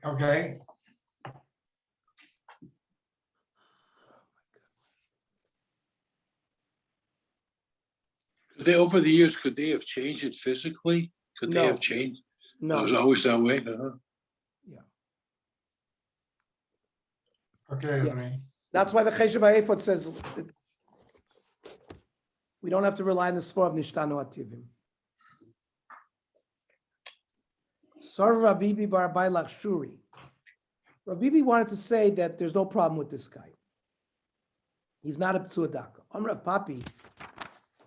Okay, Could they, over the years, could they have changed it physically? Could they No. have changed? It No. was always that way, huh? okay, Yes. Anthony. That's why the Cheshav HaEphod says we don't have to rely on the Sfor of Nishtanu Ativim. Sarv Rabibi Bar Bailach Shuri. Rabibi wanted to say that there's no problem with this guy. He's not a Ptsuadaka. Amrav Papi,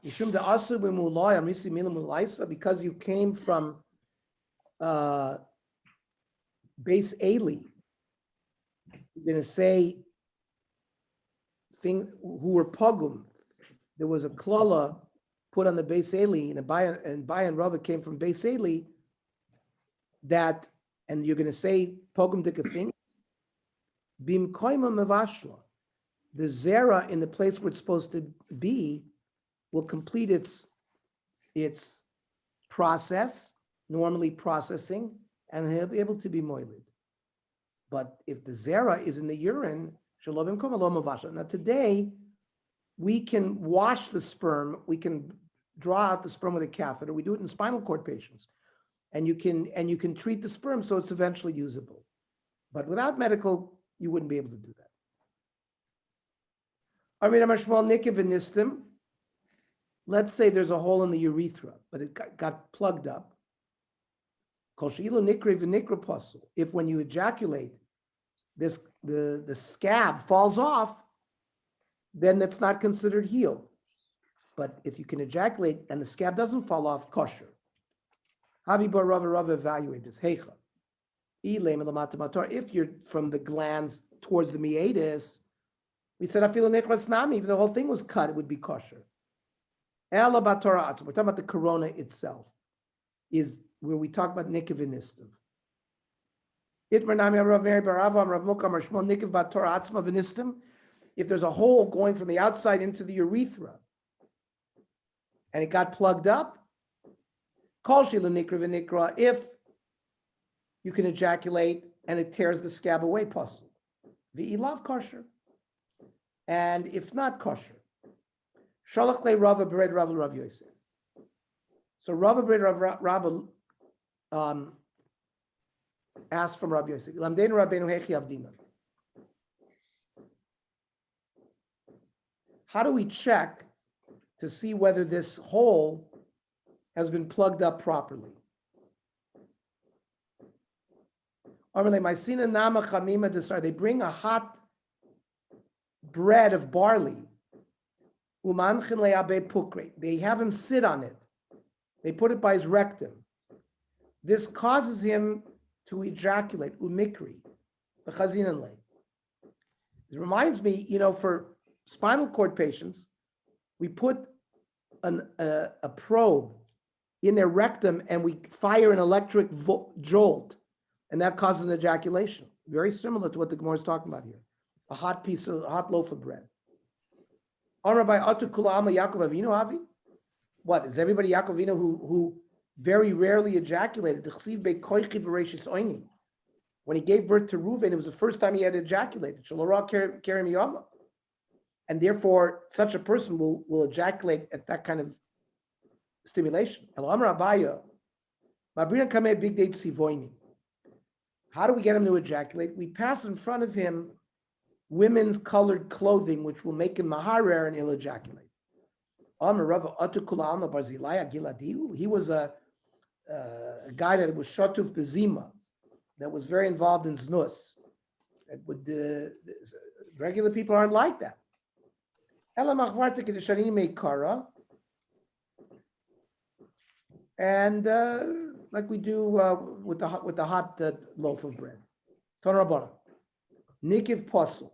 Yishum de Asu b'mulay amrisi milam ulaisa, because you came from base Eli. You're going to say thing who were pogum. There was a klala put on the base Eli, and Bayan Rava came from base Eli. That, and you're going to say pogum dikafing. Bim koima mevashla. The zera in the place where it's supposed to be will complete its process, normally processing, and he'll be able to be moiled. But if the zera is in the urine, shalom bimkom lo mevashla. Now today, we can wash the sperm. We can draw out the sperm with a catheter. We do it in spinal cord patients, and you can treat the sperm so it's eventually usable. But without medical, you wouldn't be able to do that. Let's say there's a hole in the urethra, but it got plugged up. If when you ejaculate, the scab falls off, then that's not considered healed. But if you can ejaculate and the scab doesn't fall off, kosher. Havi bar Rava evaluate this. Heicha. If you're from the glands towards the meatus, we said afilo nechras nami. If the whole thing was cut, it would be kosher. Ela batorah. We're talking about the corona itself, is where we talk about nikiv and nistav. Itmar nami Rav Meri bar Ava Rav Mukam or Shmuel nikiv batorah atzma v'nistim. If there's a hole going from the outside into the urethra, and it got plugged up, kol shilu nikra v'nikra. If you can ejaculate and it tears the scab away, pasul. V'ilav kosher. And if not kosher, shalach le Rava bered Rava Rav Yosef. So Rava bered Rava asked from Rav Yosef, Lamdeinu Rabbeinu hechi avdina. How do we check to see whether this hole has been plugged up properly? They bring a hot bread of barley. They have him sit on it. They put it by his rectum. This causes him to ejaculate. Umikri. It reminds me, for spinal cord patients, we put a probe in their rectum and we fire an electric jolt, and that causes an ejaculation. Very similar to what the Gemara is talking about here. A hot loaf of bread. What, is everybody Yaakov Avinu who very rarely ejaculated? When he gave birth to Reuven, it was the first time he had ejaculated. And therefore, such a person will ejaculate at that kind of stimulation. How do we get him to ejaculate? We pass in front of him women's colored clothing, which will make him maharer and he'll ejaculate. He was a guy that was shatuf bezima, that was very involved in znus. Regular people aren't like that. And like we do with the hot loaf of bread. Nikiv pasul.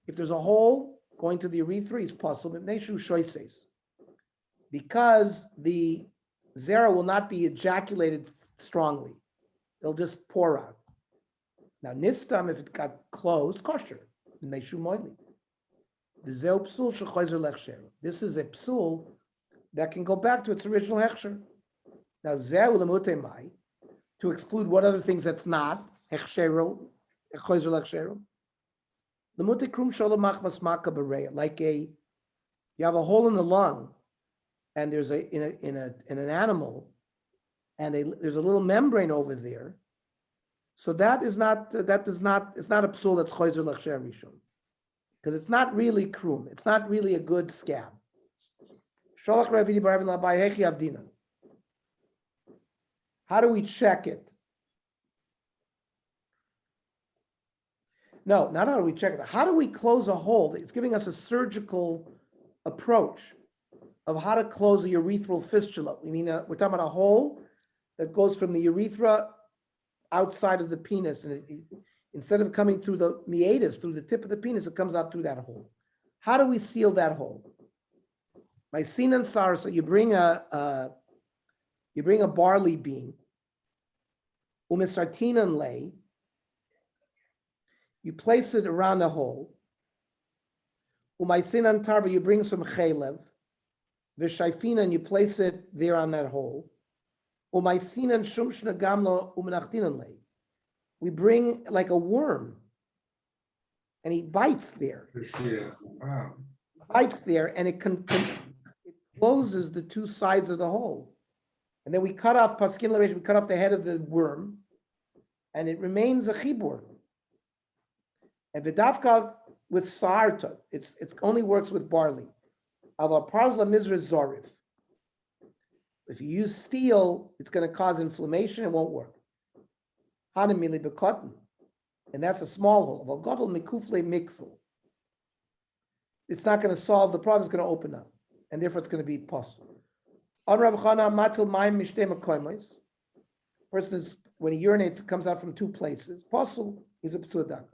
If there's a hole going to the urethra, it's pasul. Because the zera will not be ejaculated strongly. It'll just pour out. Now, nistam, if it got closed, kosher. This is a psul that can go back to its original hechsher. Now, to exclude what other things that's not, hechshero, choizer lechshero. The mutikrum shalom machmas maka bereya, like you have a hole in the lung, and there's in an animal, and there's a little membrane over there. So it's not a psul that's choizer lechsher rishon, because it's not really krum. It's not really a good scab. Sholach Ravidi Baravin Labai Hechi Avdina. How do we check it? No, not how do we check it. How do we close a hole? It's giving us a surgical approach of how to close a urethral fistula. We're talking about a hole that goes from the urethra outside of the penis, and instead of coming through the meatus, through the tip of the penis, it comes out through that hole. How do we seal that hole? By sinan sarsa, you bring a barley bean, umisartinan lay. You place it around the hole. Umaysinan tarva, you bring some chalev. V'shayfinan, you place it there on that hole. Umaysinan shumshna gamlo umenachtinan lay. We bring like a worm, and he bites there. Wow. Bites there, and it closes the two sides of the hole. And then we cut off paskin l'reish, we cut off the head of the worm, and it remains a chibur. And v'dafka with sarta, it's only works with barley. Aval parzla mizra zorif. If you use steel, it's going to cause inflammation. It won't work. Hanamili bekotten, and that's a small hole. Aval gadol mikufle mikfu. It's not going to solve the problem. It's going to open up, and therefore it's going to be possible. On Rav Chana matil mayim mishtei makoymes. Person is, when he urinates, it comes out from two places. Possible is a p'tuadak.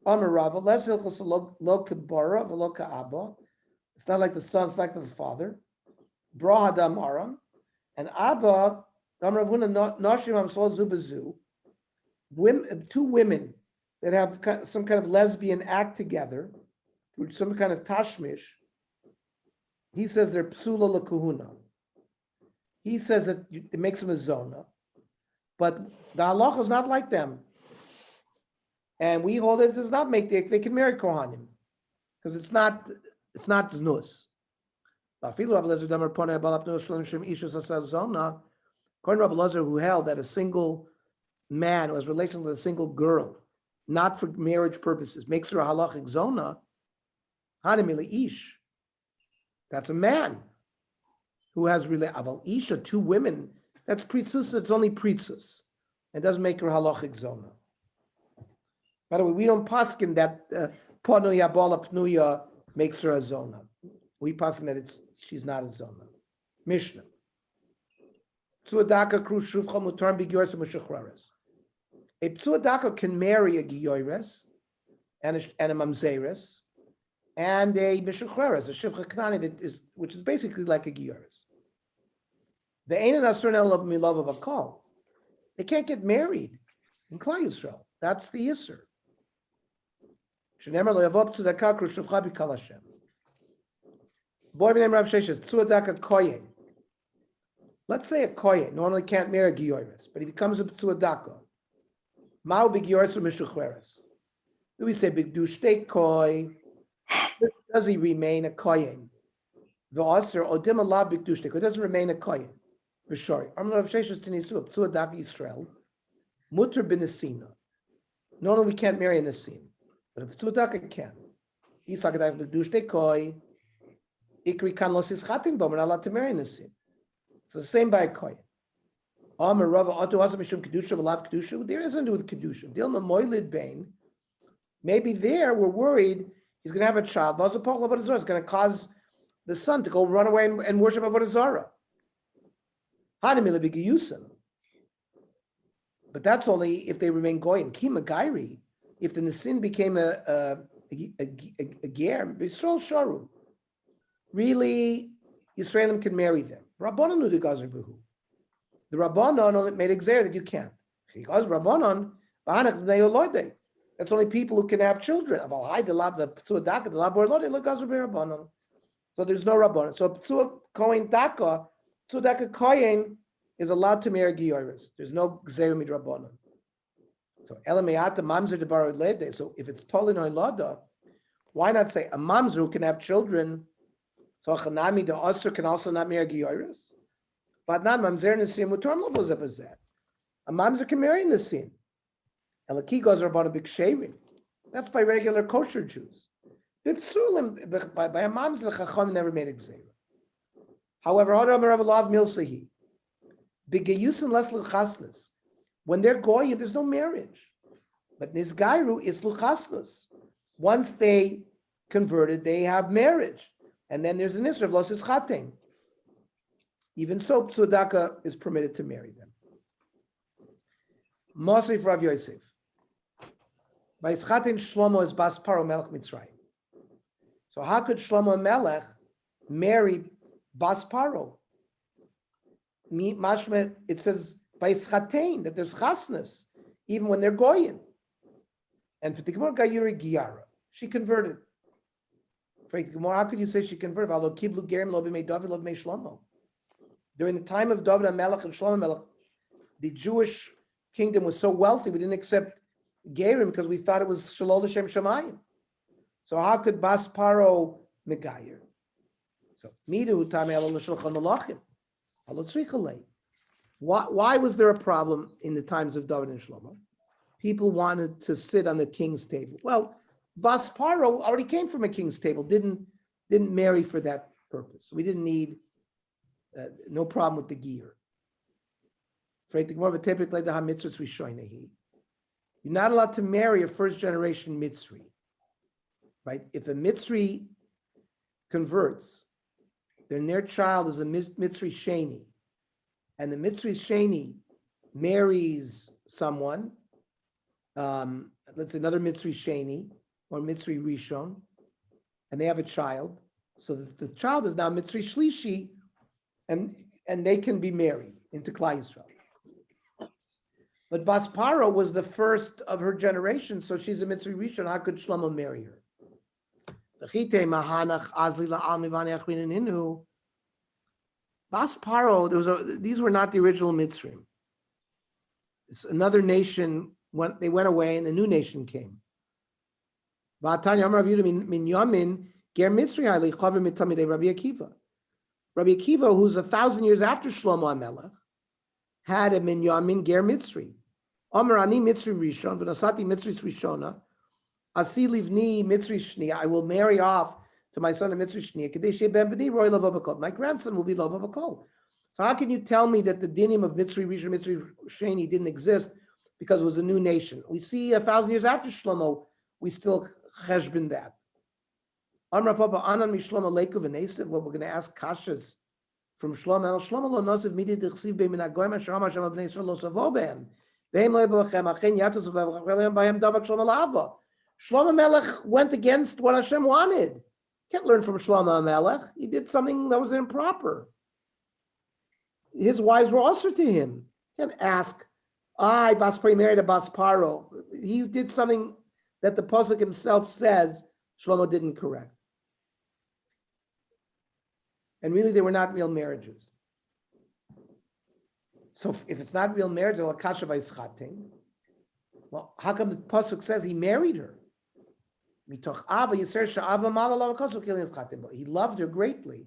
On Rava, less hilchos lo kebara v'lo ka'aba. It's not like the son; it's like the father. Bra hadam aram, and Abba. Am Rav Huna noshim amsol zubazu. Two women that have some kind of lesbian act together, through some kind of tashmish. He says they're psula l'kuhuna. He says that it makes them a zona, but the halacha is not like them. And we hold that it does not make they can marry kohanim because it's not znus. According to Rabbi Lazar, who held that a single man who has relations with a single girl, not for marriage purposes, makes her a halachic zona. Hanimili ish. That's a man who has aval isha, two women. That's pritzus. It's only pritzus. It doesn't make her halachic zona. By the way, we don't paskin that ponuya bola pnuya makes her a zona. We paskin that she's not a zona. Mishnah. Psuadaka kru shuvcha mutar b'giyores u'meshachrares. A psuadaka can marry a giyores and a mamzeres and a meshachrares, a shivcha knani which is basically like a giyores. The ein asur of milov of a call. They can't get married in Klal Yisrael. That's the Yisur. Shenemar lo yavop tzedakah kru shuvcha b'kal Hashem. Boy b'nei Rav Sheshes, psuadaka koyen. Let's say a koyen normally can't marry a giyores, but he becomes a psuadaka. Ma'u b'giyores u'meshachrares. Do we say b'gdushtei koy? Does he remain a kohen? The aser odim alav b'gdushtei koy doesn't remain a kohen. V'shori. Amar Rav Sheshes t'nisu psuadak Yisrael muter b'nesina. Normally we can't marry a nesim, but a psuadaka can. Yisagadak b'gdushtei koy. Ikri kan lo sischatin bo. We're not allowed to marry a nesim. So the same by a kohen. Amar Rava atu asa mishum kedusha v'lav kedusha. There isn't to do with kedusha. Dilma moilid bain. Maybe there we're worried he's going to have a child. It's going to cause the son to go run away and worship Avodah Zarah. But that's only if they remain goyim. Kima gairi, if the Nisin became a ger, Yisrael sharu. Really, Yisraelim can marry them. Rabbanon knew the gazer b'hu. The Rabbanon only made exer that you can't. Because Rabbanon, that's only people who can have children. So there's no Rabbanon. So Ptsua Kohen Daka, Ptsua Kohen is allowed to marry Giyores. There's no Gzeir Mid Rabbanon. So Elameata mamzer de bar lede. So if it's totally no lada, why not say a mamzer who can have children? So chanami the osir can also not marry giyoris. But not mamzer nesim mutar mavos abazeh. A mamzer can marry nesim. Elaki goes about a big shaving. That's by regular kosher Jews. By a mamzer, chacham never made exam. However, Adam Rav Lav Milsahi, Bigayusin less luchasnus. When they're goyim, there's no marriage. But Nizgairu is luchasnus. Once they converted, they have marriage. And then there's an issue of los ischating. Even so, Tzudaka is permitted to marry them. Mosif Rav Yosef. By ischating Shlomo is Bas Paro Melech Mitzrayim. So how could Shlomo Melech marry Bas Paro? Mashma, it says by ischatein that there's chasnus, even when they're goyim. And for the Gemara Gayuri Giyara, she converted. For the Gemara, how could you say she converted? Although Kiblu Gerim lo b'mei David lo b'mei Shlomo. During the time of David HaMelech and Shlomo Melech, the Jewish kingdom was so wealthy we didn't accept Gerim because we thought it was Shalol L'Shem Shamayim. So how could Bas Paro Megayer? So Midu Tamei Alo L'Shulchan Malachim. Why was there a problem in the times of David and Shlomo? People wanted to sit on the king's table. Well, Bas Paro already came from a king's table, didn't marry for that purpose. We didn't need, no problem with the gear. You're not allowed to marry a first generation Mitzri, right? If a Mitzri converts, then their child is a Mitzri Sheni, and the Mitzri Sheni marries someone, let's say another Mitzri Sheni or Mitzri Rishon, and they have a child. So the child is now Mitzri Shlishi, and they can be married into Klal Yisrael. But Bas Paro was the first of her generation, so she's a Mitzri Rishon. How could Shlomo marry her? Bas Paro, these were not the original Mitzrim. It's another nation, they went away and a new nation came. Rabbi Akiva, who's 1,000 years after Shlomo HaMelech, had a Minyamin Ger Mitzri. Omer ani Mitzri Rishon, v'nosati Mitzri Rishona, Asi livni Mitzri Shnia, I will marry off to my son a Mitzri Shnia, Kadeshe ben b'ni roi lavo b'kol. My grandson will be lavo b'kol. So how can you tell me that the dinim of Mitzri Rishon, Mitzri Sheni didn't exist because it was a new nation? We see 1,000 years after Shlomo, we still cheshbin that. Amar Papa Anan mi Shlomo Leiku v'nesev, what we're going to ask kashas from Shlomo. Shlomo lo nosiv midi d'chsiv b'min hagoyim asher amar shem b'nei Yisrael lo savo behem. Ve'im lo yibochem achen yatos v'avachelem b'hem davak Shlomo la'ava. Shlomo Melech went against what Hashem wanted. Can't learn from Shlomo Melech. He did something that was improper. His wives were also to him. Can't ask, Bas Paro married a Bas Paro. He did something that the Pasuk himself says Shlomo didn't correct. And really, they were not real marriages. So if it's not real marriage, well, how come the Pasuk says he married her? He loved her greatly.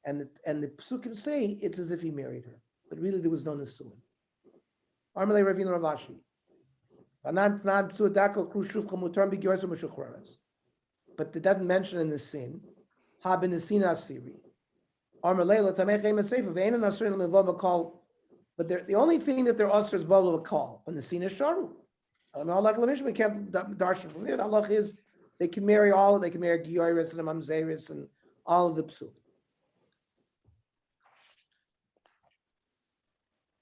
And the Psukim say it's as if he married her. But really, there was no Nisuin. Armalei Ravina Ravashi. But it doesn't mention in the sin. But the only thing that they're usher is Bobla Bakal. When the sin is Sharu. We can't darshan from there. The Allah is they can marry all, they can marry Giyoris and Mamzeris and all of the Psukim.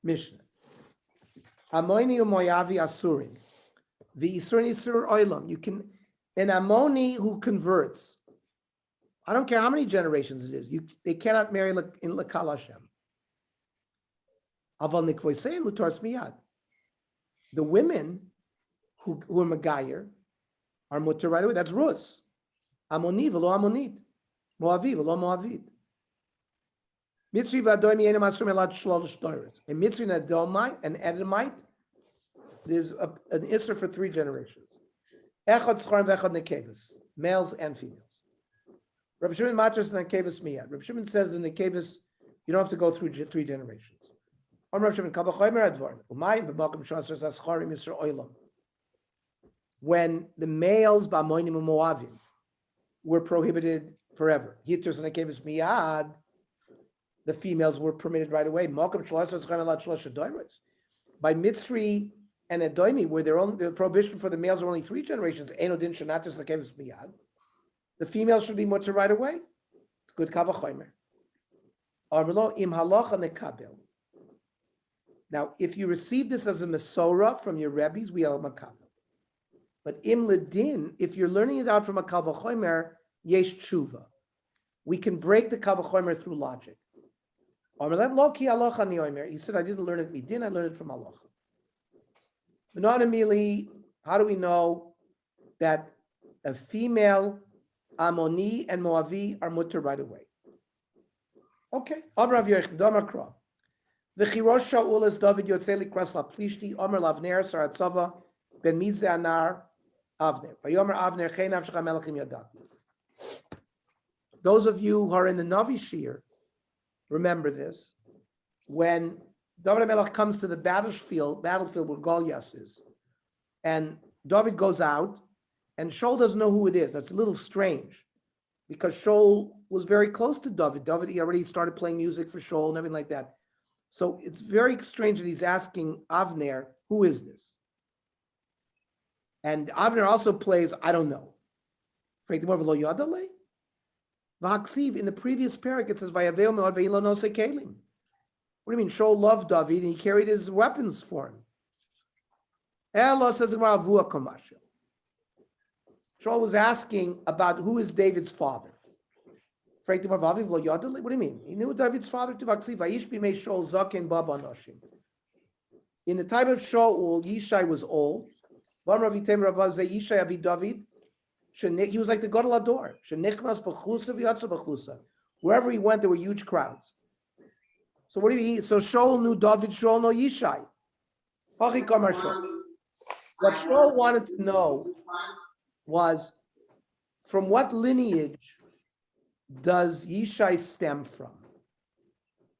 Mishnah. Amoni umoyavi asurin. The isurin isur oilam. You can, an Ammoni who converts, I don't care how many generations it is, they cannot marry in Lakal Hashem. Aval nikvoisein mutars miyad. The women who are Magayer are mutar right away. That's Rus. Ammoni v'lo Ammonit. Moavi v'lo Moavit. Mitzri v'adoim yenim asur melad shlol shtoros. A Mitzri and Edomite, there's an Isser for 3 generations. Echad Scharim v'echad Nekevus, males and females. Rabbi Shimon matras and Nekevus miyad. Rabbi Shimon says in Nekevus, you don't have to go through 3 generations. Rabbi Shimon kavachomer advar. Umayim b'makom shasar sascharim Yisra oilam. When the males ba'moinim and Moavim were prohibited forever, Hitros and Nekevus miyad, the females were permitted right away. Makom shlasar scharim alat shlosh adoyros. By Mitzri and Edoimi, where the prohibition for the males are only 3 generations, Eino din shanatus Nekevus miyad. The females should be mutter right away. It's good kavachomer. Armelo im halacha nekabel. Now, if you receive this as a Mesorah from your Rebbes, we are makabel. But im ledin, if you're learning it out from a kavachomer, yesh tshuva. We can break the kavachomer through logic. Armelem lo ki halacha niomer. He said, I didn't learn it midin, I learned it from halacha. Anonymily, how do we know that a female Amoni and Moavi are mutter right away? Okay. Amar Rav Yochanan, Damar Kra. V'chirosh Shaul es David yotzei likras laplishti. Amar lavner saratzava ben mize anar Avner. Vayomer Avner chein avshecha melechim yadati. Those of you who are in the Navi Shir, remember this. When David HaMelech comes to the battlefield where Goliath is, and David goes out, and Shaul doesn't know who it is. That's a little strange, because Shaul was very close to David. He already started playing music for Shaul and everything like that. So it's very strange that he's asking Avner, who is this? And Avner also plays, I don't know. In the previous parak, it says, what do you mean? Shaul loved David and he carried his weapons for him. Allah says, Shaul was asking about who is David's father. What do you mean? He knew David's father to Vaksiv. In the time of Shaul, Yishai was old. He was like the Gadol Ador. Wherever he went, there were huge crowds. So what do you mean? So Shaul knew David, Shaul knew Yishai. What Shaul wanted to know was, from what lineage does Yishai stem from?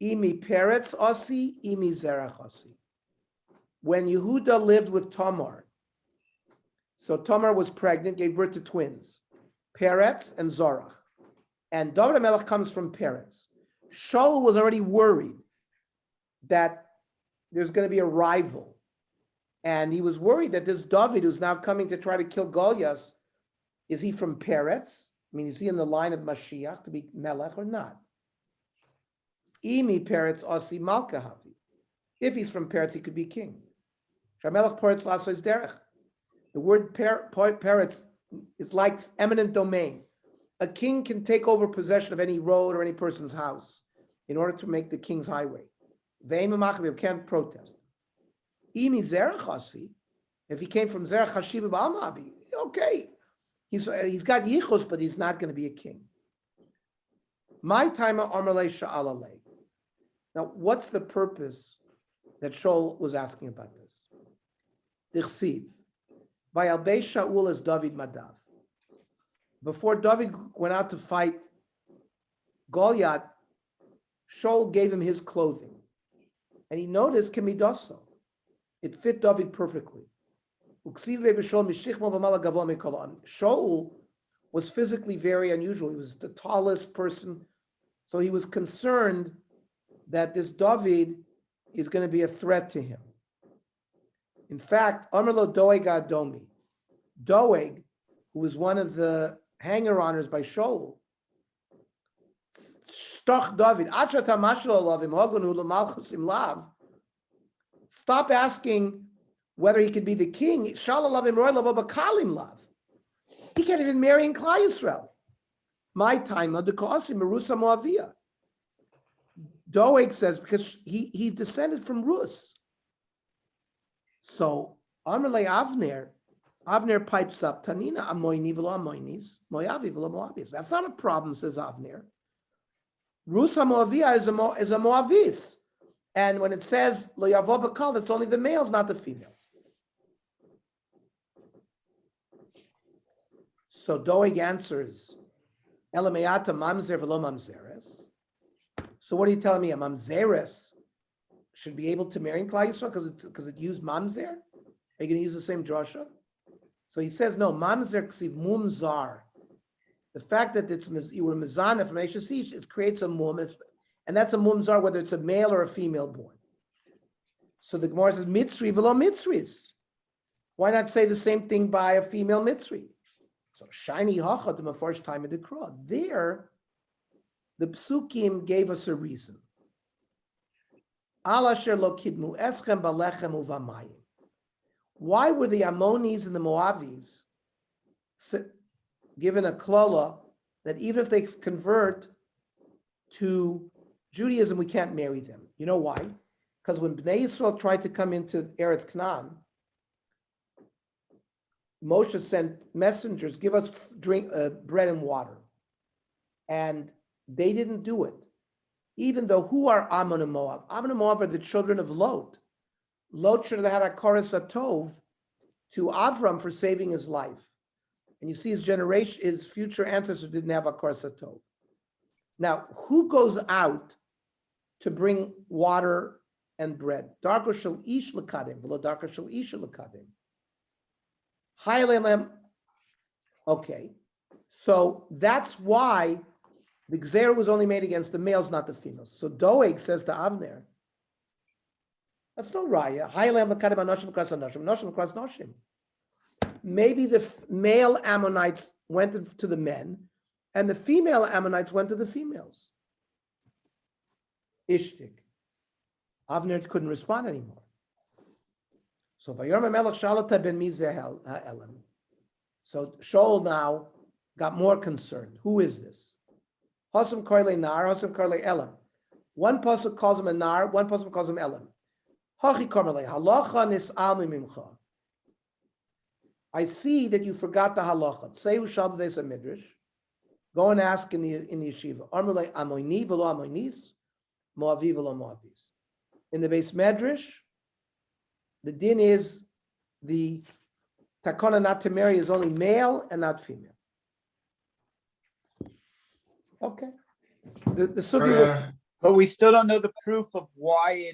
Imi Peretz Asi, Imi Zerach Asi. When Yehuda lived with Tamar, so Tamar was pregnant, gave birth to twins, Peretz and Zorach. And David HaMelech comes from Peretz. Shaul was already worried that there's going to be a rival. And he was worried that this David, who's now coming to try to kill Goliath, is he from Peretz? I mean, is he in the line of Mashiach to be Melech or not? Imi Peretz Asi Malkahavi. If he's from Peretz, he could be king. Shamelech Peretz Lasos Derech. The word Peretz is like eminent domain. A king can take over possession of any road or any person's house in order to make the king's highway. Ve'im can't protest. Imi Zerach Asi, if he came from Zerach Hashiva Ba'almavi, okay. He's got yichus, but he's not going to be a king. My time Amalei Sha'alalei. Now, what's the purpose that Shaul was asking about this? Dichsiv. By Albei Shaul as David Madav. Before David went out to fight Goliath, Shaul gave him his clothing. And he noticed Kemidoso. It fit David perfectly. Shaul was physically very unusual. He was the tallest person. So he was concerned that this David is going to be a threat to him. In fact, Amarlo Doeg Adomi, Doeg, who was one of the hanger-oners by Shaul, Stoch David, stop asking whether he could be the king. He can't even marry in Klal Yisrael. My time, Doeg says, because he descended from Rus. So Amarle Avner pipes up, Tanina amoini v'lo amoinis, moyavi v'lo moavis. That's not a problem, says Avner. Rus HaMoaviyah is a Moavis. And when it says lo yavo b'kal, it's only the males, not the females. So Doeg answers, Elameata mamzer v'lo mamzeres. So what are you telling me? A mamzeres should be able to marry in Klal Yisrael because it used mamzer? Are you going to use the same drasha? So he says, no, mamzer ksiv mumzar. The fact that you were mizana from HSC, it creates a mum, and that's a mumzar, whether it's a male or a female born. So the Gemara says, mitzri v'lo mitzris. Why not say the same thing by a female mitzri? So shiny hachad the first time in the Kra. There, the psukim gave us a reason. Al asher lo kidmu eschem balechem uvamayim. Why were the Ammonis and the Moavis given a klola that even if they convert to Judaism, we can't marry them? You know why? Because when Bnei Yisrael tried to come into Eretz Canaan, Moshe sent messengers, give us bread and water. And they didn't do it. Even though, who are Ammon and Moab? Ammon and Moab are the children of Lot. Lot should have had a koras atov to Avram for saving his life. And you see his future ancestors didn't have a koras atov. Now, who goes out to bring water and bread? Darko shel ish lekadim, v'lo darko shel isha lekadim. Okay, so that's why the Gzer was only made against the males, not the females. So Doeg says to Avner, that's no raya. Maybe the male Ammonites went to the men, and the female Ammonites went to the females. Ishtik. Avner couldn't respond anymore. So Vayorma Melech Shalata ben Mizeh Ha'elam. So Shaul now got more concerned. Who is this? Hosam Korle Nar, Hosam Korle Elam. One pasuk calls him a Nar, one pasuk calls him Elam. Hachi Korle Halacha Nis'al Mimcha. I see that you forgot the halacha. Say Ushal B'Veis Midrash. Go and ask in the yeshiva. Amrulei Amoini v'lo Amoinis, Moavi v'lo Moavis. In the Beis Medrash, the din is the takana not to marry is only male and not female. Okay. The sugi. But we still don't know the proof of why it